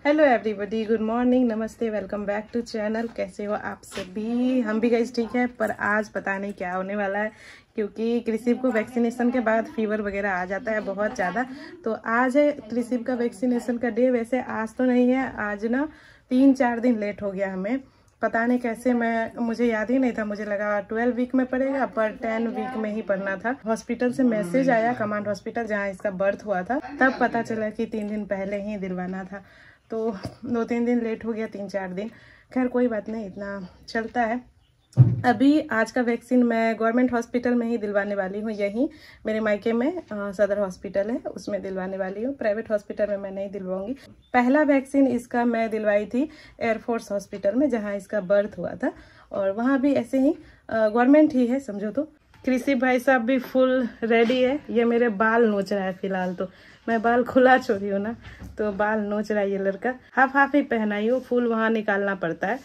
Hello everybody, good morning, नमस्ते, welcome back to channel. कैसे हो आप सभी? हम भी गाइस ठीक है, पर आज पता नहीं क्या होने वाला है, क्योंकि कृषि को वैक्सीनेशन के बाद फीवर वगैरह आ जाता है बहुत ज़्यादा। तो आज है कृषि का वैक्सीनेशन का डे। वैसे आज तो नहीं है, आज ना 3-4 दिन लेट हो गया हमें। पता नहीं कैसे, मुझे याद ही नहीं था। मुझे लगा 12 वीक में पड़ेगा, पर 10 वीक में ही पड़ना था। हॉस्पिटल से मैसेज आया, कमांड हॉस्पिटल जहाँ इसका बर्थ हुआ था, तब पता चला कि 3 दिन पहले ही दिलवाना था। तो 2-3 दिन लेट हो गया, 3-4 दिन। खैर कोई बात नहीं, इतना चलता है। अभी आज का वैक्सीन मैं गवर्नमेंट हॉस्पिटल में ही दिलवाने वाली हूँ। यहीं मेरे मायके में सदर हॉस्पिटल है, उसमें दिलवाने वाली हूँ। प्राइवेट हॉस्पिटल में मैं नहीं दिलवाऊंगी। पहला वैक्सीन इसका मैं दिलवाई थी एयरफोर्स हॉस्पिटल में, जहाँ इसका बर्थ हुआ था, और वहाँ भी ऐसे ही गवर्नमेंट ही है समझो। तो कृषि भाई साहब भी फुल रेडी है। ये मेरे बाल नोच रहा है फिलहाल, तो मैं बाल खुला छोड़ी हूँ ना, तो बाल नोच रहा है ये लड़का। हाफ हाफ ही पहनाई हो, फुल वहाँ निकालना पड़ता है,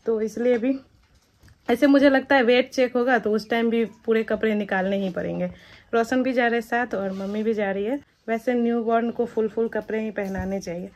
तो इसलिए भी ऐसे मुझे लगता है वेट चेक होगा तो उस टाइम भी पूरे कपड़े निकालने ही पड़ेंगे। रोशन भी जा रहे साथ और मम्मी भी जा रही है। वैसे न्यू बॉर्न को फुल कपड़े ही पहनाने चाहिए,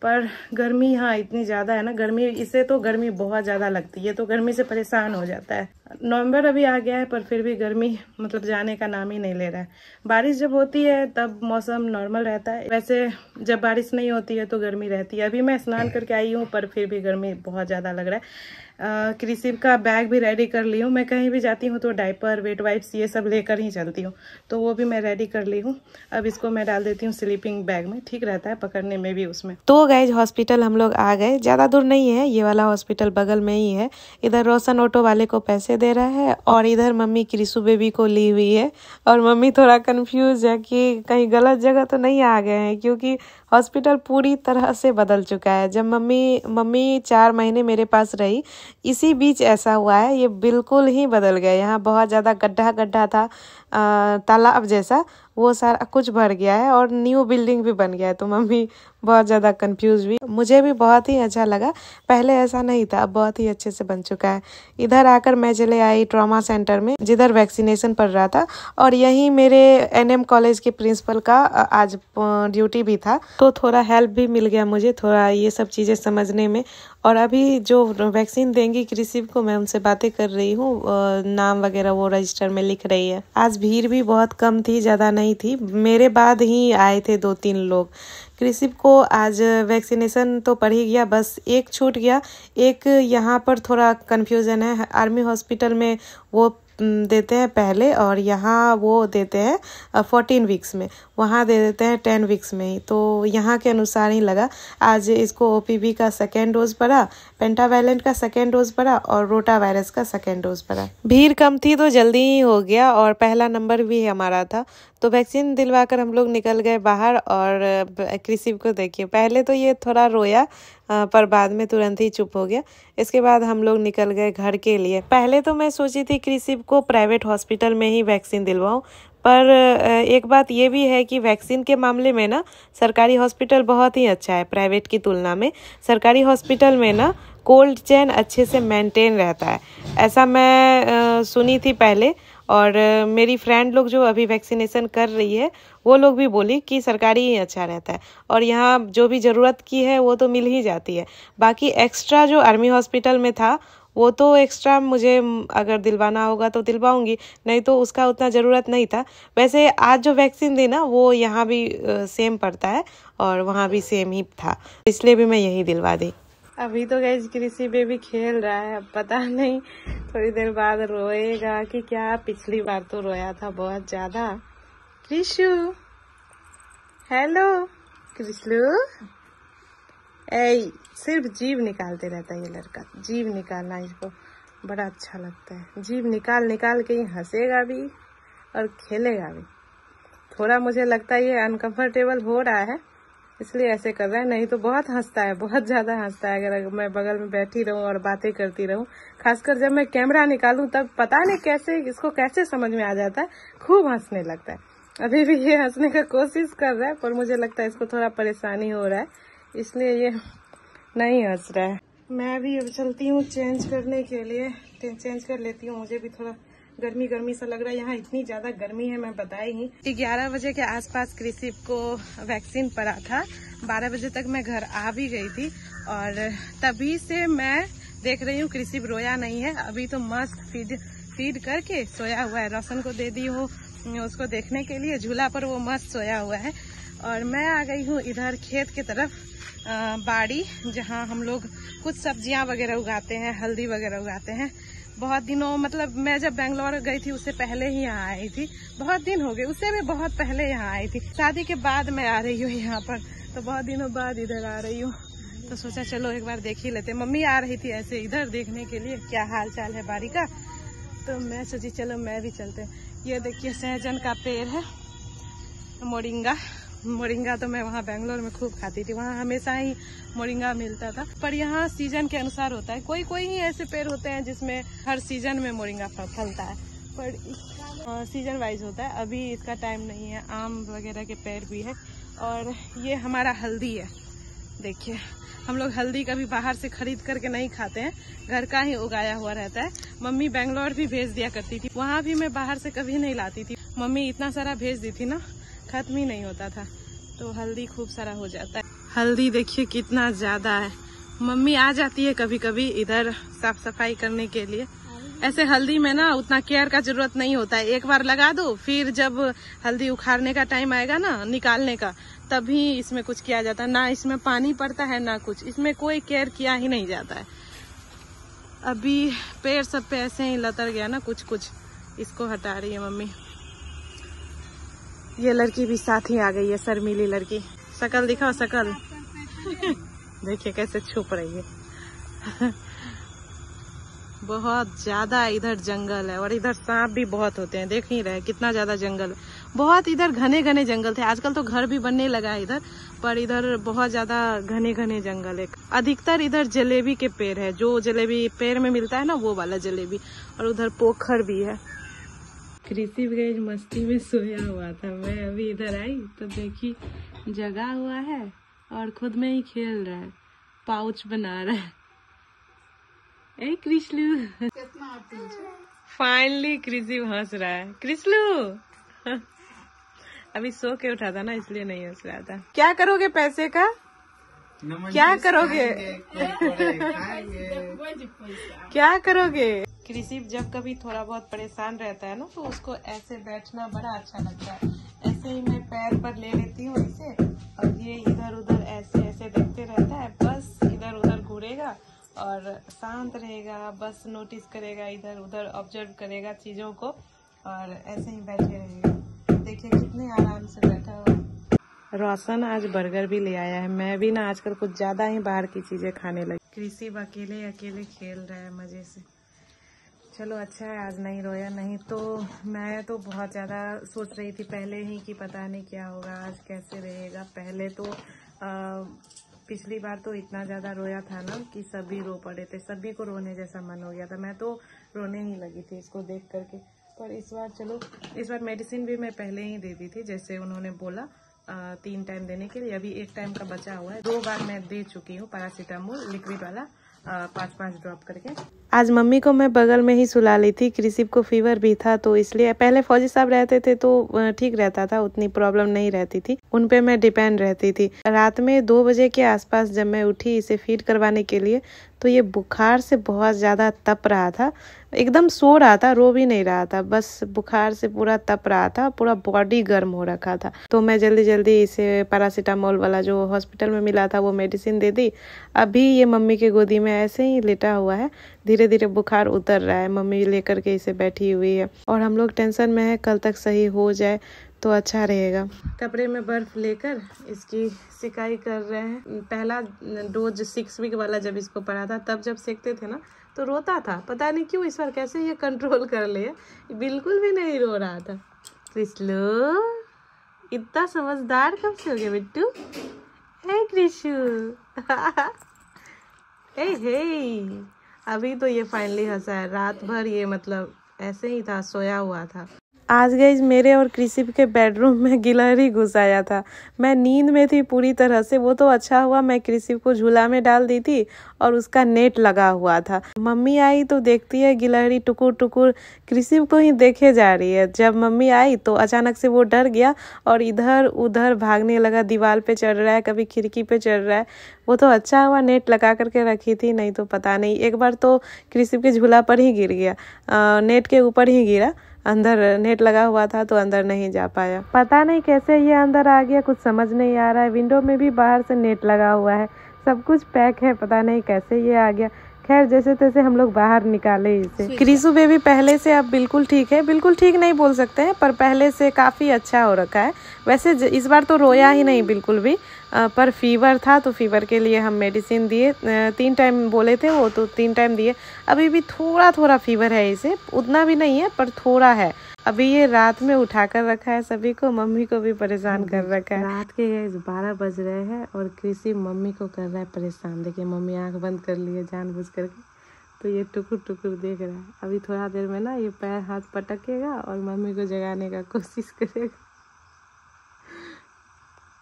पर गर्मी हाँ इतनी ज़्यादा है ना, गर्मी, इसे तो गर्मी बहुत ज़्यादा लगती है, तो गर्मी से परेशान हो जाता है। नवंबर अभी आ गया है, पर फिर भी गर्मी मतलब जाने का नाम ही नहीं ले रहा है। बारिश जब होती है तब मौसम नॉर्मल रहता है, वैसे जब बारिश नहीं होती है तो गर्मी रहती है। अभी मैं स्नान करके आई हूँ, पर फिर भी गर्मी बहुत ज़्यादा लग रहा है। कृषि का बैग भी रेडी कर ली हूँ। मैं कहीं भी जाती हूँ तो डायपर, वेट वाइप्स ये सब लेकर ही चलती हूँ, तो वो भी मैं रेडी कर ली हूँ। अब इसको मैं डाल देती हूँ स्लीपिंग बैग में, ठीक रहता है पकड़ने में भी उसमें। तो गाइज हॉस्पिटल हम लोग आ गए, ज़्यादा दूर नहीं है, ये वाला हॉस्पिटल बगल में ही है। इधर रोशन ऑटो वाले को पैसे दे रहा है, और इधर मम्मी कृषि बेबी को ली हुई है। और मम्मी थोड़ा कंफ्यूज है कि कहीं गलत जगह तो नहीं आ गए हैं, क्योंकि हॉस्पिटल पूरी तरह से बदल चुका है। जब मम्मी 4 महीने मेरे पास रही, इसी बीच ऐसा हुआ है, ये बिल्कुल ही बदल गया। यहाँ बहुत ज़्यादा गड्ढा था, तालाब जैसा, वो सारा कुछ भर गया है, और न्यू बिल्डिंग भी बन गया है। तो मम्मी बहुत ज़्यादा कंफ्यूज हुई। मुझे भी बहुत ही अच्छा लगा, पहले ऐसा नहीं था, अब बहुत ही अच्छे से बन चुका है। इधर आकर मैं चले आई ट्रॉमा सेंटर में, जिधर वैक्सीनेशन पड़ रहा था, और यहीं मेरे NM कॉलेज के प्रिंसिपल का आज ड्यूटी भी था, तो थोड़ा हेल्प भी मिल गया मुझे, थोड़ा ये सब चीज़ें समझने में। और अभी जो वैक्सीन देंगी कृषि को, मैं उनसे बातें कर रही हूँ, नाम वगैरह वो रजिस्टर में लिख रही है। आज भीड़ भी बहुत कम थी, ज़्यादा नहीं थी, मेरे बाद ही आए थे 2-3 लोग। कृषि को आज वैक्सीनेशन तो पड़ ही गया, बस एक छूट गया। एक यहाँ पर थोड़ा कन्फ्यूज़न है, आर्मी हॉस्पिटल में वो देते हैं पहले, और यहाँ वो देते हैं 14 वीक्स में, वहाँ दे देते हैं 10 वीक्स में ही। तो यहाँ के अनुसार ही लगा। आज इसको OPV का 2nd डोज पड़ा, पेंटावैलेंट का 2nd डोज पड़ा, और रोटा वायरस का 2nd डोज पड़ा। भीड़ कम थी तो जल्दी ही हो गया, और पहला नंबर भी हमारा था। तो वैक्सीन दिलवाकर हम लोग निकल गए बाहर। और कृषि को देखिए, पहले तो ये थोड़ा रोया, पर बाद में तुरंत ही चुप हो गया। इसके बाद हम लोग निकल गए घर के लिए। पहले तो मैं सोची थी कृषि को प्राइवेट हॉस्पिटल में ही वैक्सीन दिलवाऊं, पर एक बात ये भी है कि वैक्सीन के मामले में ना सरकारी हॉस्पिटल बहुत ही अच्छा है प्राइवेट की तुलना में। सरकारी हॉस्पिटल में ना कोल्ड चेन अच्छे से मेंटेन रहता है, ऐसा मैं सुनी थी पहले। और मेरी फ्रेंड लोग जो अभी वैक्सीनेशन कर रही है, वो लोग भी बोली कि सरकारी ही अच्छा रहता है, और यहाँ जो भी ज़रूरत की है वो तो मिल ही जाती है। बाकी एक्स्ट्रा जो आर्मी हॉस्पिटल में था, वो तो एक्स्ट्रा मुझे अगर दिलवाना होगा तो दिलवाऊंगी, नहीं तो उसका उतना ज़रूरत नहीं था। वैसे आज जो वैक्सीन दी ना, वो यहाँ भी सेम पड़ता है, और वहाँ भी सेम ही था, इसलिए भी मैं यही दिलवा दी। अभी तो गाइस कृषि बेबी खेल रहा है, अब पता नहीं थोड़ी देर बाद रोएगा कि क्या। पिछली बार तो रोया था बहुत ज्यादा। कृषु, हेलो कृष्णु। ए, सिर्फ जीभ निकालते रहता है ये लड़का, जीभ निकालना इसको बड़ा अच्छा लगता है। जीभ निकाल के ही हंसेगा भी और खेलेगा भी। थोड़ा मुझे लगता है ये अनकंफर्टेबल हो रहा है, इसलिए ऐसे कर रहा है, नहीं तो बहुत हंसता है, बहुत ज्यादा हंसता है। अगर मैं बगल में बैठी रहूं और बातें करती रहूं, खासकर जब मैं कैमरा निकालूं, तब पता नहीं कैसे इसको कैसे समझ में आ जाता है, खूब हंसने लगता है। अभी भी ये हंसने का कोशिश कर रहा है, पर मुझे लगता है इसको थोड़ा परेशानी हो रहा है, इसलिए ये नहीं हंस रहा है। मैं भी अब चलती हूँ चेंज करने के लिए, चेंज कर लेती हूँ, मुझे भी थोड़ा गर्मी गर्मी सा लग रहा है। यहाँ इतनी ज्यादा गर्मी है मैं बताई ही। 11 बजे के आसपास कृषि को वैक्सीन पड़ा था। 12 बजे तक मैं घर आ भी गई थी और तभी से मैं देख रही हूँ कृषि रोया नहीं है। अभी तो मस्त फीड करके सोया हुआ है। रोशन को दे दी हूँ उसको देखने के लिए, झूला पर वो मस्त सोया हुआ है। और मैं आ गई हूँ इधर खेत की तरफ, बाड़ी, जहाँ हम लोग कुछ सब्जियां वगैरह उगाते हैं, हल्दी वगैरह उगाते हैं। बहुत दिनों, मतलब मैं जब बेंगलोर गई थी उससे पहले ही यहाँ आई थी। बहुत दिन हो गए, उससे भी बहुत पहले यहाँ आई थी। शादी के बाद मैं आ रही हूँ यहाँ पर, तो बहुत दिनों बाद इधर आ रही हूँ। तो सोचा चलो एक बार देख ही लेते। मम्मी आ रही थी ऐसे इधर देखने के लिए क्या हाल चाल है बाड़ी का, तो मैं सोची चलो मैं भी चलते। ये देखिए सहजन का पेड़ है, मोरिंगा तो मैं वहाँ बेंगलोर में खूब खाती थी। वहाँ हमेशा ही मोरिंगा मिलता था, पर यहाँ सीजन के अनुसार होता है। कोई कोई ही ऐसे पेड़ होते हैं जिसमें हर सीजन में मोरिंगा फलता है, पर इसका सीजन वाइज होता है। अभी इसका टाइम नहीं है। आम वगैरह के पेड़ भी है। और ये हमारा हल्दी है। देखिए हम लोग हल्दी कभी बाहर से खरीद करके नहीं खाते हैं, घर का ही उगाया हुआ रहता है। मम्मी बेंगलोर भी भेज दिया करती थी, वहाँ भी मैं बाहर से कभी नहीं लाती थी। मम्मी इतना सारा भेज दी थी ना, खत्म ही नहीं होता था, तो हल्दी खूब सारा हो जाता है। हल्दी देखिए कितना ज्यादा है। मम्मी आ जाती है कभी कभी इधर साफ सफाई करने के लिए। ऐसे हल्दी में ना उतना केयर का जरूरत नहीं होता है। एक बार लगा दो, फिर जब हल्दी उखाड़ने का टाइम आएगा ना, निकालने का, तभी इसमें कुछ किया जाता है। ना इसमें पानी पड़ता है ना कुछ, इसमें कोई केयर किया ही नहीं जाता है। अभी पेड़ सब पे ऐसे ही लतर गया ना कुछ कुछ, इसको हटा रही है मम्मी। ये लड़की भी साथ ही आ गई है, शर्मीली लड़की। शकल दिखाओ शकल। देखिए कैसे छुप रही है। बहुत ज्यादा इधर जंगल है और इधर सांप भी बहुत होते हैं। देख ही रहे कितना ज्यादा जंगल है। बहुत इधर घने घने जंगल थे। आजकल तो घर भी बनने लगा है इधर, पर इधर बहुत ज्यादा घने घने जंगल है। अधिकतर इधर जलेबी के पेड़ है, जो जलेबी पेड़ में मिलता है ना, वो वाला जलेबी। और उधर पोखर भी है। कृषि गैज मस्ती में सोया हुआ था। मैं अभी इधर आई तो देखी जगा हुआ है और खुद में ही खेल रहा है, पाउच बना रहा है। ए कृष्णु, फाइनली कृषि हंस रहा है। कृष्णु अभी सो के उठा था ना, इसलिए नहीं हंस रहा था। क्या करोगे पैसे का? क्या करोगे? क्या करोगे? कृषि जब कभी थोड़ा बहुत परेशान रहता है ना, तो उसको ऐसे बैठना बड़ा अच्छा लगता है। ऐसे ही मैं पैर पर ले लेती हूँ इसे, और ये इधर उधर ऐसे ऐसे देखते रहता है। बस इधर उधर घूरेगा और शांत रहेगा, बस नोटिस करेगा, इधर उधर ऑब्जर्व करेगा चीजों को, और ऐसे ही बैठे रहेगा। देखिए कितने आराम से बैठा हुआ। रोशन आज बर्गर भी ले आया है। मैं भी ना आजकल कुछ ज्यादा ही बाहर की चीजें खाने लगी। कृषि अकेले अकेले खेल रहा है मजे से। चलो अच्छा है आज नहीं रोया, नहीं तो मैं तो बहुत ज़्यादा सोच रही थी पहले ही कि पता नहीं क्या होगा, आज कैसे रहेगा। पहले तो पिछली बार तो इतना ज़्यादा रोया था ना कि सभी रो पड़े थे, सभी को रोने जैसा मन हो गया था। मैं तो रोने ही लगी थी इसको देख करके। पर इस बार चलो, इस बार मेडिसिन भी मैं पहले ही दे दी थी, जैसे उन्होंने बोला 3 टाइम देने के लिए। अभी 1 टाइम का बचा हुआ है। 2 बार मैं दे चुकी हूँ पैरासीटामोल लिक्विड वाला, 5-5 ड्रॉप करके। आज मम्मी को मैं बगल में ही सुला ली थी। कृषि को फीवर भी था, तो इसलिए पहले फौजी साहब रहते थे तो ठीक रहता था, उतनी प्रॉब्लम नहीं रहती थी, उन पे मैं डिपेंड रहती थी। रात में 2 बजे के आसपास जब मैं उठी इसे फीड करवाने के लिए, तो ये बुखार से बहुत ज्यादा तप रहा था। एकदम सो रहा था, रो भी नहीं रहा था, बस बुखार से पूरा तप रहा था, पूरा बॉडी गर्म हो रखा था। तो मैं जल्दी जल्दी इसे पैरासीटामोल वाला जो हॉस्पिटल में मिला था वो मेडिसिन दे दी। अभी ये मम्मी के गोदी में ऐसे ही लेटा हुआ है, धीरे धीरे बुखार उतर रहा है। मम्मी लेकर के इसे बैठी हुई है और हम लोग टेंशन में है कल तक सही हो जाए तो अच्छा रहेगा। कपड़े में बर्फ लेकर इसकी सिकाई कर रहे हैं। पहला डोज 6 वीक वाला जब इसको पड़ा था, तब जब सेकते थे ना तो रोता था, पता नहीं क्यों। इस बार कैसे ये कंट्रोल कर लिया, बिल्कुल भी नहीं रो रहा था। कृष्णु इतना समझदार कब से हो गया बिट्टू? हे कृष्णु हे अभी तो ये फाइनली हंसा है। रात भर ये मतलब ऐसे ही था, सोया हुआ था। आज गाइस मेरे और कृषिप के बेडरूम में गिलहरी घुस आया था। मैं नींद में थी पूरी तरह से। वो तो अच्छा हुआ मैं कृषिप को झूला में डाल दी थी और उसका नेट लगा हुआ था। मम्मी आई तो देखती है गिलहरी टुकुर टुकुर कृषिप को ही देखे जा रही है। जब मम्मी आई तो अचानक से वो डर गया और इधर उधर भागने लगा। दीवार पे चढ़ रहा है, कभी खिड़की पे चढ़ रहा है। वो तो अच्छा हुआ नेट लगा करके रखी थी, नहीं तो पता नहीं। एक बार तो कृषिप के झूला पर ही गिर गया, नेट के ऊपर ही गिरा। अंदर नेट लगा हुआ था तो अंदर नहीं जा पाया। पता नहीं कैसे ये अंदर आ गया, कुछ समझ नहीं आ रहा है। विंडो में भी बाहर से नेट लगा हुआ है, सब कुछ पैक है, पता नहीं कैसे ये आ गया। खैर जैसे तैसे हम लोग बाहर निकाले इसे। क्रिसु बेबी पहले से अब बिल्कुल ठीक है, बिल्कुल ठीक नहीं बोल सकते हैं पर पहले से काफ़ी अच्छा हो रखा है। वैसे इस बार तो रोया ही नहीं बिल्कुल भी, पर फीवर था तो फीवर के लिए हम मेडिसिन दिए। 3 टाइम बोले थे वो, तो 3 टाइम दिए। अभी भी थोड़ा थोड़ा फीवर है इसे, उतना भी नहीं है पर थोड़ा है। अभी ये रात में उठा कर रखा है सभी को, मम्मी को भी परेशान कर रखा है। रात के 12 बज रहे हैं और कृषि मम्मी को कर रहा है परेशान। देखिए मम्मी आंख बंद कर ली है जानबूझ करके, तो ये टुकुर टुकुर देख रहा है। अभी थोड़ा देर में ना ये पैर हाथ पटकेगा और मम्मी को जगाने का कोशिश करेगा।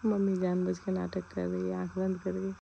मम्मी जानबूझ के नाटक कर रही है आंख बंद करके।